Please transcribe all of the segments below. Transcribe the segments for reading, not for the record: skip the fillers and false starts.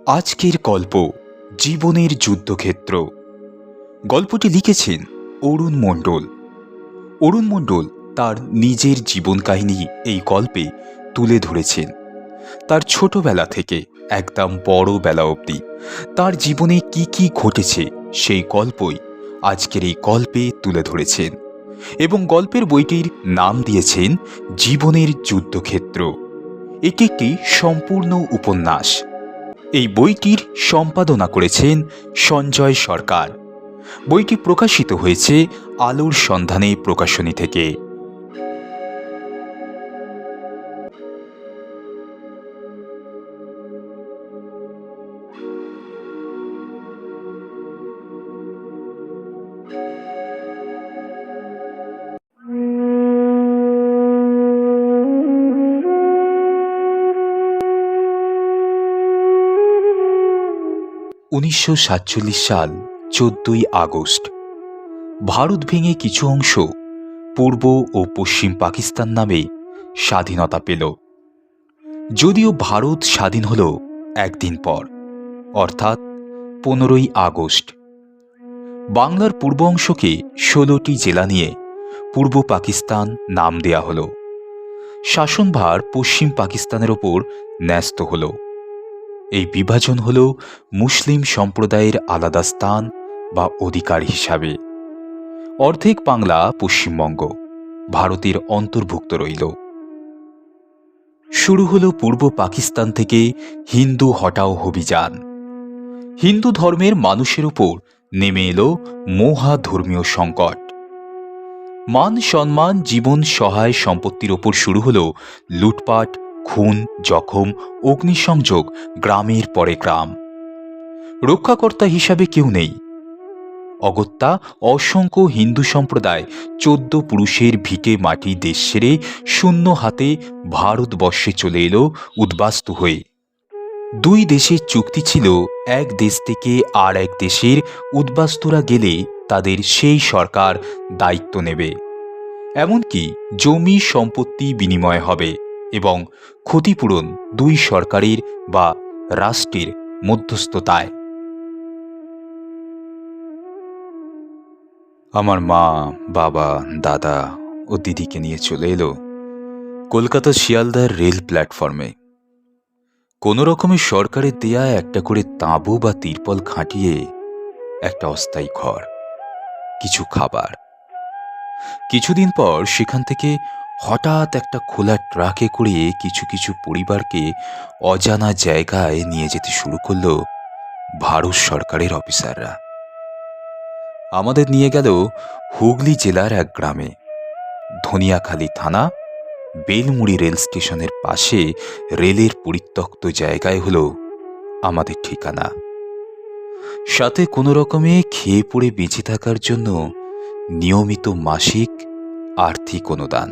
আজকের গল্প জীবনের যুদ্ধক্ষেত্র। গল্পটি লিখেছেন অরুণ মণ্ডল। অরুণ মণ্ডল তার নিজের জীবন কাহিনী এই গল্পে তুলে ধরেছেন। তার ছোটবেলা থেকে একদম বড় বেলা অবধি তার জীবনে কি কি ঘটেছে সেই গল্পই আজকের এই গল্পে তুলে ধরেছেন এবং গল্পের বইটির নাম দিয়েছেন জীবনের যুদ্ধক্ষেত্র। এটি একটি সম্পূর্ণ উপন্যাস। এই বইটির সম্পাদনা করেছেন সঞ্জয় সরকার। বইটি প্রকাশিত হয়েছে আলোর সন্ধানে প্রকাশনী থেকে। 1947 সাল 14ই আগস্ট ভারত ভেঙে কিছু অংশ পূর্ব ও পশ্চিম পাকিস্তান নামে স্বাধীনতা পেল। যদিও ভারত স্বাধীন হল একদিন পর, অর্থাৎ 15ই আগস্ট। বাংলার পূর্ব অংশকে 16টি জেলা নিয়ে পূর্ব পাকিস্তান নাম দেয়া হল। শাসনভার পশ্চিম পাকিস্তানের ওপর ন্যস্ত হল। এই বিভাজন হল মুসলিম সম্প্রদায়ের আলাদা স্থান বা অধিকার হিসাবে। অর্ধেক বাংলা পশ্চিমবঙ্গ ভারতের অন্তর্ভুক্ত রইল। শুরু হল পূর্ব পাকিস্তান থেকে হিন্দু হটাও অভিযান। হিন্দু ধর্মের মানুষের উপর নেমে এলো মহা ধর্মীয় সংকট। মান সম্মান জীবন সহায় সম্পত্তির ওপর শুরু হল লুটপাট, খুন, জখম, অগ্নিসংযোগ, গ্রামের পরে গ্রাম। রক্ষাকর্তা হিসাবে কেউ নেই। অগত্যা অসংখ্য হিন্দু সম্প্রদায় 14 পুরুষের ভিটে মাটি দেশ ছেড়ে শূন্য হাতে ভারতবর্ষে চলে এলো উদ্বাস্তু হয়ে। দুই দেশের চুক্তি ছিল, এক দেশ থেকে আর এক দেশের উদ্বাস্তুরা গেলে তাদের সেই সরকার দায়িত্ব নেবে। এমনকি জমি সম্পত্তি বিনিময় হবে এবং ক্ষতিপূরণ দুই সরকারের বা রাষ্ট্রের মধ্যস্থতায়। আমার মা, বাবা, দাদা ও দিদিকে নিয়ে চলে এলো কলকাতা শিয়ালদার রেল প্ল্যাটফর্মে। কোনো রকমে সরকারের দেয়া একটা করে তাঁবু বা তিরপল খাটিয়ে একটা অস্থায়ী ঘর, কিছু খাবার। কিছুদিন পর সেখান থেকে হঠাৎ একটা খোলা ট্রাকে করে কিছু কিছু পরিবারকে অজানা জায়গায় নিয়ে যেতে শুরু করল ভারত সরকারের অফিসাররা। আমাদের নিয়ে গেল হুগলি জেলার এক গ্রামে। ধনিয়াখালী থানা, বেলমুড়ি রেল স্টেশনের পাশে রেলের পরিত্যক্ত জায়গায় হলো আমাদের ঠিকানা। সাথে কোনো রকমে খেয়ে পড়ে বেঁচে থাকার জন্য নিয়মিত মাসিক আর্থিক অনুদান।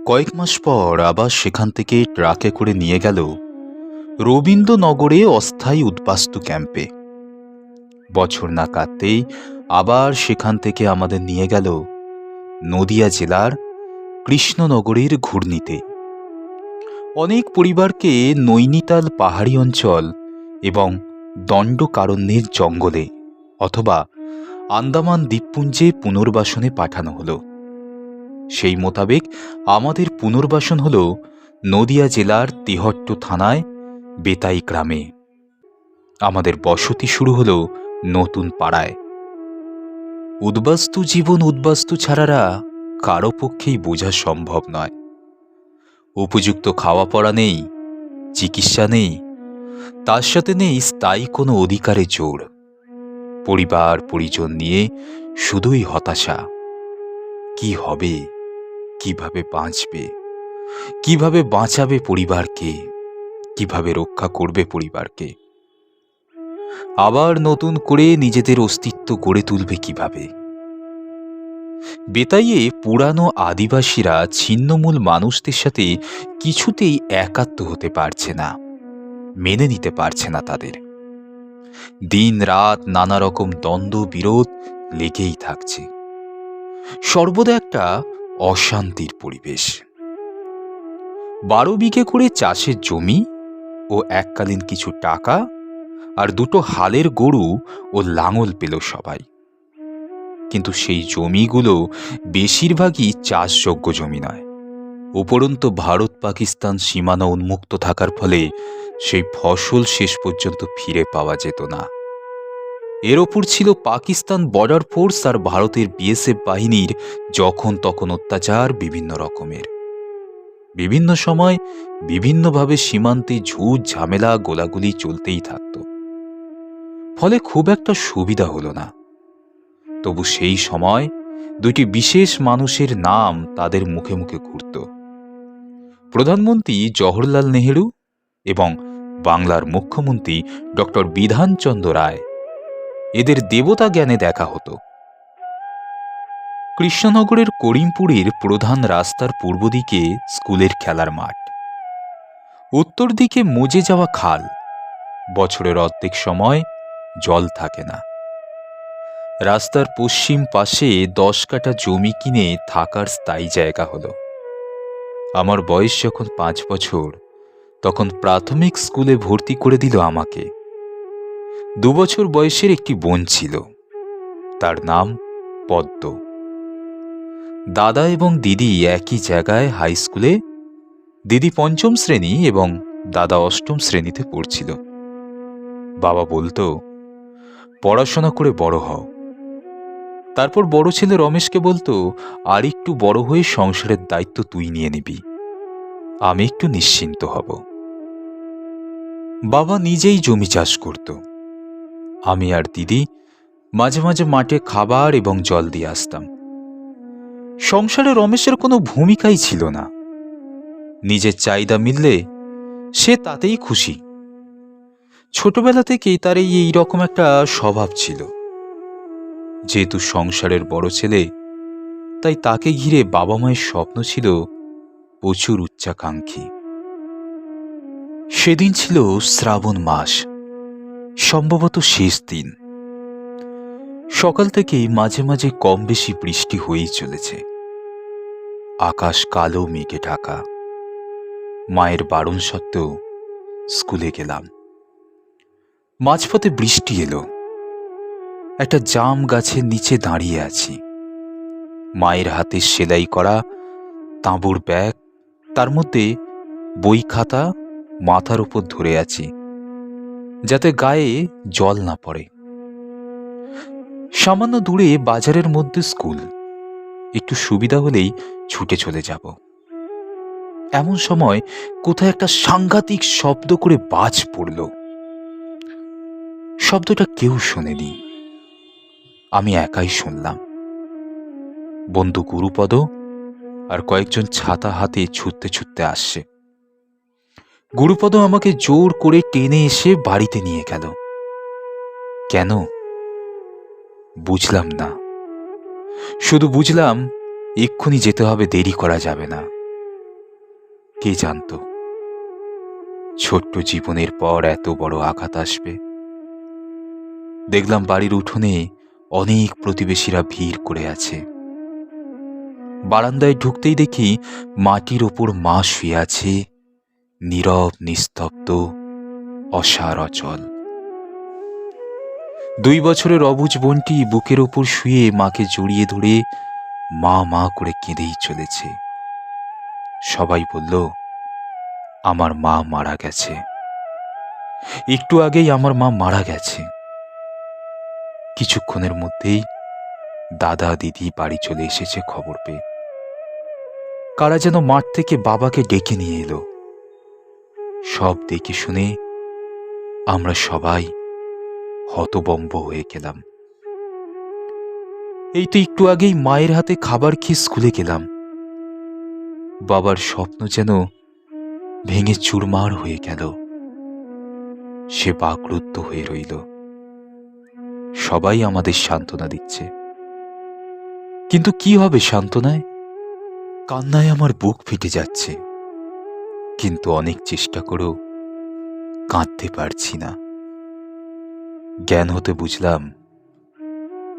কয়েক মাস পর আবার সেখান থেকে ট্রাকে করে নিয়ে গেল রবীন্দ্রনগরে অস্থায়ী উদ্বাস্তু ক্যাম্পে। বছর না কাটতেই আবার সেখান থেকে আমাদের নিয়ে গেল নদিয়া জেলার কৃষ্ণনগরের ঘূর্ণিতে। অনেক পরিবারকে নৈনিতাল পাহাড়ি অঞ্চল এবং দণ্ডকারণ্যের জঙ্গলে অথবা আন্দামান দ্বীপপুঞ্জে পুনর্বাসনে পাঠানো হলো। সেই মোতাবেক আমাদের পুনর্বাসন হল নদিয়া জেলার তেহট্ট থানায় বেতাই গ্রামে। আমাদের বসতি শুরু হলো নতুন পাড়ায়। উদ্বাস্তু জীবন উদ্বাস্তু ছাড়ারা কারো পক্ষেই বোঝা সম্ভব নয়। উপযুক্ত খাওয়া পড়া নেই, চিকিৎসা নেই, তার সাথে নেই স্থায়ী কোনো অধিকারে জোর। পরিবার পরিজন নিয়ে শুধুই হতাশা। কি হবে, কিভাবে বাঁচবে, কিভাবে বাঁচাবে পরিবারকে, কিভাবে রক্ষা করবে পরিবারকে, আবার নতুন করে নিজেদের অস্তিত্ব গড়ে তুলবে কিভাবে। বেতাইয়ে পুরানো আদিবাসীরা ছিন্নমূল মানুষদের সাথে কিছুতেই একাত্ম হতে পারছে না, মেনে নিতে পারছে না তাদের। দিন রাত নানা রকম দ্বন্দ্ব বিরোধ লেগেই থাকছে। সর্বদা একটা অশান্তির পরিবেশ। 12 বিঘে করে চাষের জমি, ও এককালীন কিছু টাকা আর দুটো হালের গরু ও লাঙল পেল সবাই। কিন্তু সেই জমিগুলো বেশিরভাগই চাষযোগ্য জমি নয়। উপরন্তু ভারত পাকিস্তান সীমানা উন্মুক্ত থাকার ফলে সেই ফসল শেষ পর্যন্ত ফিরে পাওয়া যেত না। এর ওপর ছিল পাকিস্তান বর্ডার ফোর্স আর ভারতের বিএসএফ বাহিনীর যখন তখন অত্যাচার বিভিন্ন রকমের। বিভিন্ন সময় বিভিন্নভাবে সীমান্তে ঝুট ঝামেলা গোলাগুলি চলতেই থাকত। ফলে খুব একটা সুবিধা হলো না। তবু সেই সময় দুটি বিশেষ মানুষের নাম তাদের মুখে মুখে ঘুরত। প্রধানমন্ত্রী জওহরলাল নেহেরু এবং বাংলার মুখ্যমন্ত্রী ডক্টর বিধানচন্দ্র রায়। এদের দেবতা জ্ঞানে দেখা হতো। কৃষ্ণনগরের করিমপুরের প্রধান রাস্তার পূর্ব দিকে স্কুলের খেলার মাঠ, উত্তর দিকে মজে যাওয়া খাল। বছরের অর্ধেক সময় জল থাকে না। রাস্তার পশ্চিম পাশে 10 কাঠা জমি কিনে থাকার স্থায়ী জায়গা হলো। আমার বয়স যখন 5 বছর, তখন প্রাথমিক স্কুলে ভর্তি করে দিল আমাকে। 2 বছর বয়সের একটি বোন ছিল, তার নাম পদ্ম। দাদা এবং দিদি একই জায়গায় হাই স্কুলে। দিদি 5ম শ্রেণী এবং দাদা 8ম শ্রেণীতে পড়ছিল। বাবা বলতো, পড়াশোনা করে বড় হও। তারপর বড় ছেলে রমেশকে বলতো, আর একটু বড় হয়ে সংসারের দায়িত্ব তুই নিয়ে নিবি, আমি একটু নিশ্চিন্ত হব। বাবা নিজেই জমি চাষ করত। আমি আর দিদি মাঝে মাঝে মাঠে খাবার এবং জল দিয়ে আসতাম। সংসারে রমেশের কোনো ভূমিকাই ছিল না। নিজের চাহিদা মিললে সে তাতেই খুশি। ছোটবেলা থেকেই তার এই রকম একটা স্বভাব ছিল। যেহেতু সংসারের বড় ছেলে, তাই তাকে ঘিরে বাবা মায়ের স্বপ্ন ছিল প্রচুর উচ্চাকাঙ্ক্ষী। সেদিন ছিল শ্রাবণ মাস, সম্ভবত শেষ দিন। সকাল থেকেই মাঝে মাঝে কম বেশি বৃষ্টি হয়েই চলেছে। আকাশ কালো মেঘে ঢাকা। মায়ের বারণ সত্ত্বেও স্কুলে গেলাম। মাঝপথে বৃষ্টি এলো। একটা জাম গাছের নিচে দাঁড়িয়ে আছি। মায়ের হাতে সেলাই করা তাঁবুর ব্যাগ, তার মধ্যে বই খাতা মাথার উপর ধরে আছি, যাতে গায়ে জল না পড়ে। সামান্য দূরে বাজারের মধ্যে স্কুল, একটু সুবিধা হলেই ছুটে চলে যাব। এমন সময় কোথায় একটা সাংঘাতিক শব্দ করে বাজ পড়ল। শব্দটা কেউ শোনেনি, আমি একাই শুনলাম। বন্ধু গুরুপদ আর কয়েকজন ছাতা হাতে ছুটতে ছুটতে আসছে। গুরুপদ আমাকে জোর করে টেনে এসে বাড়িতে নিয়ে গেল। কেন বুঝলাম না, শুধু বুঝলাম এক্ষুনি যেতে হবে, দেরি করা যাবে না। কে জানতো ছোট্ট জীবনের পর এত বড় আঘাত আসবে। দেখলাম বাড়ির উঠোনে অনেক প্রতিবেশীরা ভিড় করে আছে। বারান্দায় ঢুকতেই দেখি মাটির ওপর মা শুয়ে আছে, নীরব নিস্তব্ধ, অসার অচল। 2 বছরের অবুঝ বোনটি বুকের ওপর শুয়ে মাকে জড়িয়ে ধরে মা মা করে কেঁদেই চলেছে। সবাই বলল, আমার মা মারা গেছে, একটু আগেই আমার মা মারা গেছে। কিছুক্ষণের মধ্যেই দাদা দিদি বাড়ি চলে এসেছে খবর পেয়ে। কারা যেন মাঠ থেকে বাবাকে ডেকে নিয়ে এলো। সব দেখে শুনে আমরা সবাই হতবম্ব হয়ে গেলাম। এই তো একটু আগেই মায়ের হাতে খাবার খেয়ে স্কুলে গেলাম। বাবার স্বপ্ন যেন ভেঙে চুরমার হয়ে গেল। সে বাকরুদ্ধ হয়ে রইল। সবাই আমাদের সান্ত্বনা দিচ্ছে, কিন্তু কি হবে সান্ত্বনায়? কান্নায় আমার বুক ফেটে যাচ্ছে, কিন্তু অনেক চেষ্টা করেও কাঁদতে পারছি না। জ্ঞান হতে বুঝলাম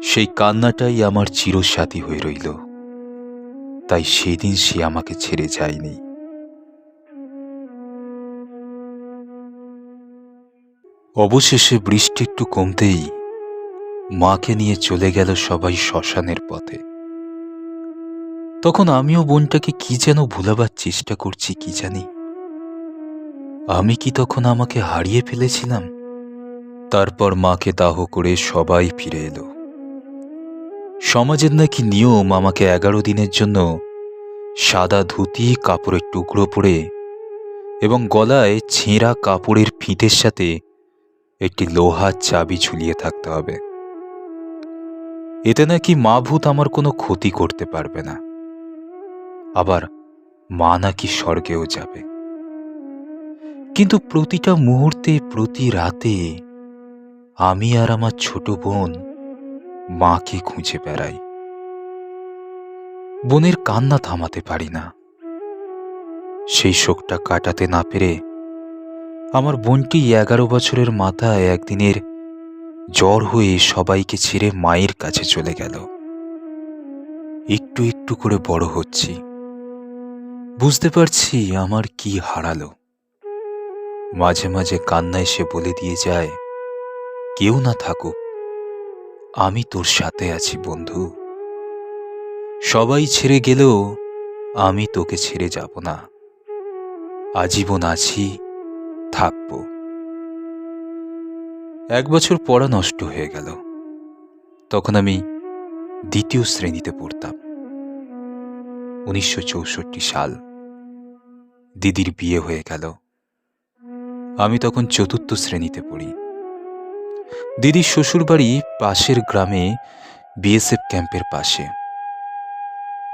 সেই কান্নাটাই আমার চিরসাথী হয়ে রইল। তাই সেদিন সে আমাকে ছেড়ে যায়নি। অবশেষে বৃষ্টি একটু কমতেই মাকে নিয়ে চলে গেল সবাই শ্মশানের পথে। তখন আমিও বোনটাকে কি যেন ভুলাবার চেষ্টা করছি, কি জানি আমি কি তখন আমাকে হারিয়ে ফেলেছিলাম। তারপর মাকে দাহ করে সবাই ফিরে এলো। সমাজের নাকি নিয়ম আমাকে 11 দিনের জন্য সাদা ধুতি, কাপড়ের টুকরো পরে এবং গলায় ছেঁড়া কাপড়ের ফিতের সাথে একটি লোহার চাবি ঝুলিয়ে থাকতে হবে। এতে নাকি মা ভূত আমার কোনো ক্ষতি করতে পারবে না, আবার মা নাকি স্বর্গেও যাবে। কিন্তু প্রতিটা মুহূর্তে, প্রতি রাতে আমি আর আমার ছোট বোন মাকে খুঁজে বেড়াই। বোনের কান্না থামাতে পারি না। সেই শোকটা কাটাতে না পেরে আমার বোনটি 11 বছরের মাথায় একদিনের জ্বর হয়ে সবাইকে ছেড়ে মায়ের কাছে চলে গেল। একটু একটু করে বড় হচ্ছি, বুঝতে পারছি আমার কি হারালো। মাঝে মাঝে কান্না এসে বলে দিয়ে যায়, কেউ না থাকুক, আমি তোর সাথে আছি বন্ধু। সবাই ছেড়ে গেলেও আমি তোকে ছেড়ে যাব না, আজীবন আছি, থাকবো। 1 বছর পড়া নষ্ট হয়ে গেল। তখন আমি 2য় শ্রেণীতে পড়তাম। 1964 সাল। দিদির বিয়ে হয়ে গেল। আমি তখন 4র্থ শ্রেণীতে পড়ি। দিদির শ্বশুরবাড়ি পাশের গ্রামে, বিএসএফ ক্যাম্পের পাশে।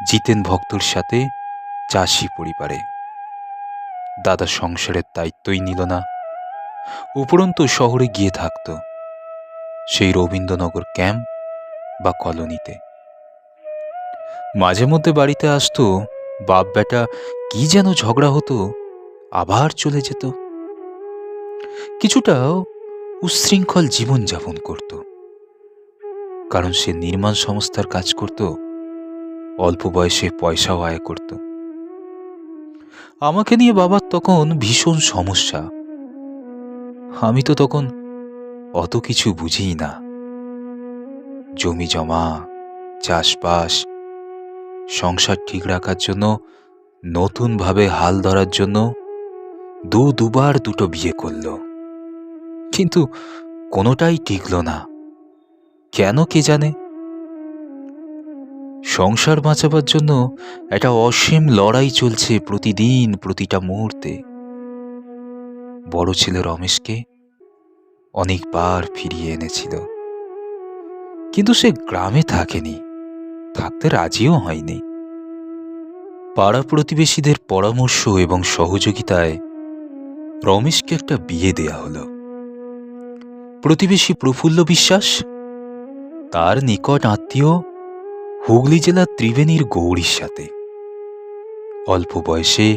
জিতেন ভক্তর সাথে চাষি পরিবারে। দাদা সংসারের দায়িত্বই নিল না, উপরন্তু শহরে গিয়ে থাকত, সেই রবীন্দ্রনগর ক্যাম্প বা কলোনিতে। মাঝে মধ্যে বাড়িতে আসতো, বাপ বেটা কি যেন ঝগড়া হতো, আবার চলে যেত। কিছুটা উচ্ছৃঙ্খল জীবনযাপন করত, কারণ সে নির্মাণ সংস্থার কাজ করত, অল্প বয়সে পয়সাও আয় করত। আমাকে নিয়ে বাবার তখন ভীষণ সমস্যা। আমি তো তখন অত কিছু বুঝিই না। জমি জমা, চাষবাস, সংসার ঠিক রাখার জন্য, নতুন ভাবে হাল ধরার জন্য দুবার 2টো বিয়ে করল, কিন্তু কোনোটাই টিকল না। কেন কে জানে। সংসার বাঁচাবার জন্য একটা অসীম লড়াই চলছে প্রতিদিন, প্রতিটা মুহূর্তে। বড় ছেলে রমেশকে অনেকবার ফিরিয়ে এনেছিল, কিন্তু সে গ্রামে থাকেনি, থাকতে রাজিও হয়নি। পাড়া প্রতিবেশীদের পরামর্শ এবং সহযোগিতায় রমেশকে একটা বিয়ে দেয়া হলো। প্রতিবেশী প্রফুল্ল বিশ্বাস, তার নিকট আত্মীয়, হুগলি জেলার ত্রিবেণীর গৌরীর সাথে। অল্প বয়সে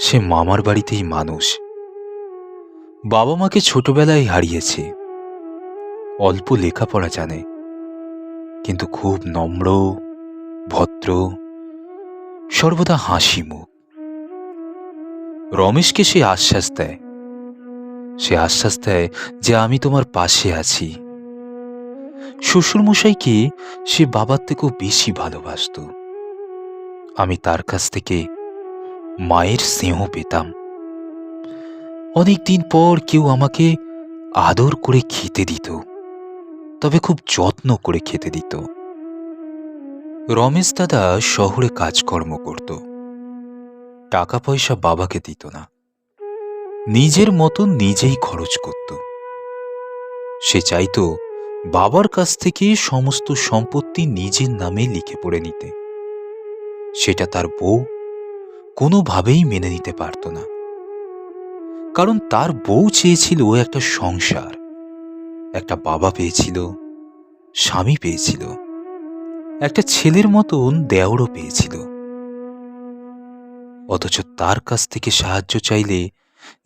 সে মামার বাড়িতেই মানুষ। বাবা মাকে ছোটবেলায় হারিয়েছে। অল্প লেখাপড়া জানে, কিন্তু খুব নম্র, ভদ্র, সর্বদা হাসি মুখ। রমেশকে সে আশ্বাস দেয়, যে আমি তোমার পাশে আছি। শ্বশুরমশাইকে সে বাবার থেকেও বেশি ভালোবাসত। আমি তার কাছ থেকে মায়ের স্নেহ পেতাম। অনেকদিন পর কেউ আমাকে আদর করে খেতে দিত, তবে খুব যত্ন করে খেতে দিত। রমেশ দাদা শহরে কাজকর্ম করত, টাকা পয়সা বাবাকে দিত না, নিজের মতন নিজেই খরচ করত। সে চাইতো বাবার কাছ থেকে সমস্ত সম্পত্তি নিজের নামে লিখে পড়ে নিতে। সেটা তার বউ কোনোভাবেই মেনে নিতে পারত না, কারণ তার বউ চেয়েছিল একটা সংসার, একটা বাবা পেয়েছিল, স্বামী পেয়েছিল, একটা ছেলের মতন দেওরও পেয়েছিল। অথচ তার কাছ থেকে সাহায্য চাইলে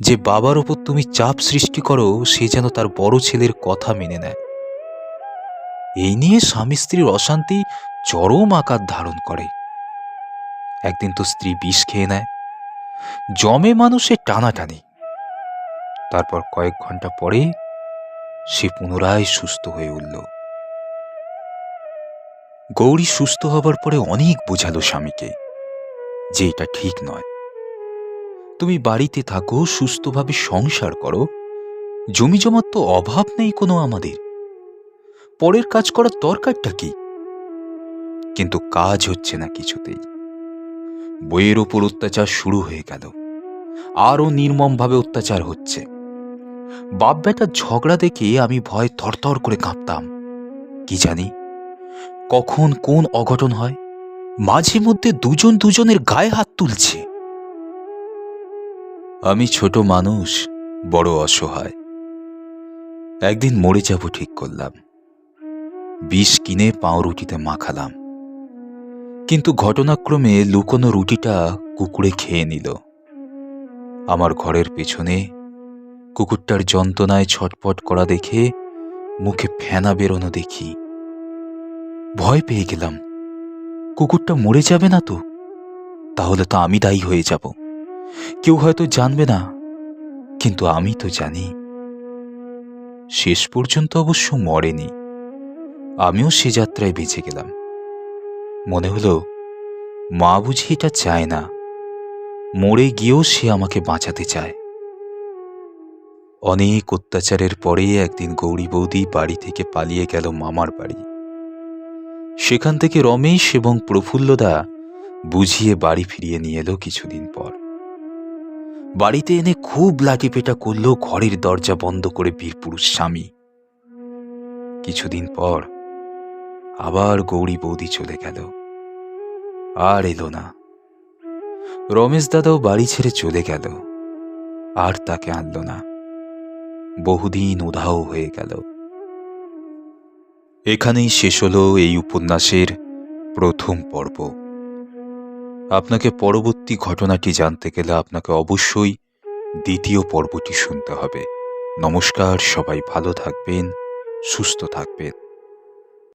যে বাবার ওপর তুমি চাপ সৃষ্টি করো, সে যেন তার বড় ছেলের কথা মেনে নেয়। এই নিয়ে স্বামী স্ত্রীর অশান্তি চরম আকার ধারণ করে। একদিন তো স্ত্রী বিষ খেয়ে নেয়, জমে মানুষের টানাটানি। তারপর কয়েক ঘন্টা পরে সে পুনরায় সুস্থ হয়ে উঠল। গৌরী সুস্থ হবার পরে অনেক বোঝালো স্বামীকে যে এটা ঠিক নয়, তুমি বাড়িতে থাকো, সুস্থভাবে সংসার করো, জমি জমার তো অভাব নেই কোনো আমাদের, পরের কাজ করার দরকারটা কি? কিন্তু কাজ হচ্ছে না কিছুতেই। বইয়ের ওপর অত্যাচার শুরু হয়ে গেল, আরও নির্মমভাবে অত্যাচার হচ্ছে। বাপ বেটার ঝগড়া দেখে আমি ভয়ে থরথর করে কাঁপতাম। কি জানি কখন কোন অঘটন হয়, মাঝে মধ্যে দুজন দুজনের গায়ে হাত তুলছে। আমি ছোট মানুষ, বড় অসহায়। একদিন মরে যাব ঠিক করলাম। বিষ কিনে পাউরুটিতে মাখালাম, কিন্তু ঘটনাক্রমে লুকোনো রুটিটা কুকুরে খেয়ে নিল। আমার ঘরের পেছনে কুকুরটার যন্ত্রণায় ছটফট করা দেখে মুখে ফেনা বেরোনো দেখি। ভয় পেয়ে গেলাম, কুকুরটা মরে যাবে না তো? তাহলে তো আমি দায়ী হয়ে যাব। কেউ হয়তো জানবে না, কিন্তু আমি তো জানি। শেষ পর্যন্ত অবশ্য মরেনি, আমিও সে যাত্রায় বেঁচে গেলাম। মনে হলো মা বুঝি এটা চায় না, মরে গিয়েও সে আমাকে বাঁচাতে চায়। অনেক অত্যাচারের পরে একদিন গৌরী বৌদি বাড়ি থেকে পালিয়ে গেল মামার বাড়ি। সেখান থেকে রমেশ এবং প্রফুল্লদা বুঝিয়ে বাড়ি ফিরিয়ে নিয়ে এলো কিছুদিন পর। বাড়িতে এনে খুব লাঠিপেটা করল ঘরের দরজা বন্ধ করে বীরপুরুষ স্বামী। কিছুদিন পর আবার গৌরী বৌদি চলে গেল, আর এলো না। রমেশ দাদাও বাড়ি ছেড়ে চলে গেল, আর তাকে আনল না। বহুদিন উধাও হয়ে গেল। এখানেই শেষ হলো এই উপন্যাসের প্রথম পর্ব। আপনাকে পরবর্তী ঘটনাটি জানতে গেলে আপনাকে অবশ্যই দ্বিতীয় পর্বটি শুনতে হবে। নমস্কার, সবাই ভালো থাকবেন, সুস্থ থাকবেন।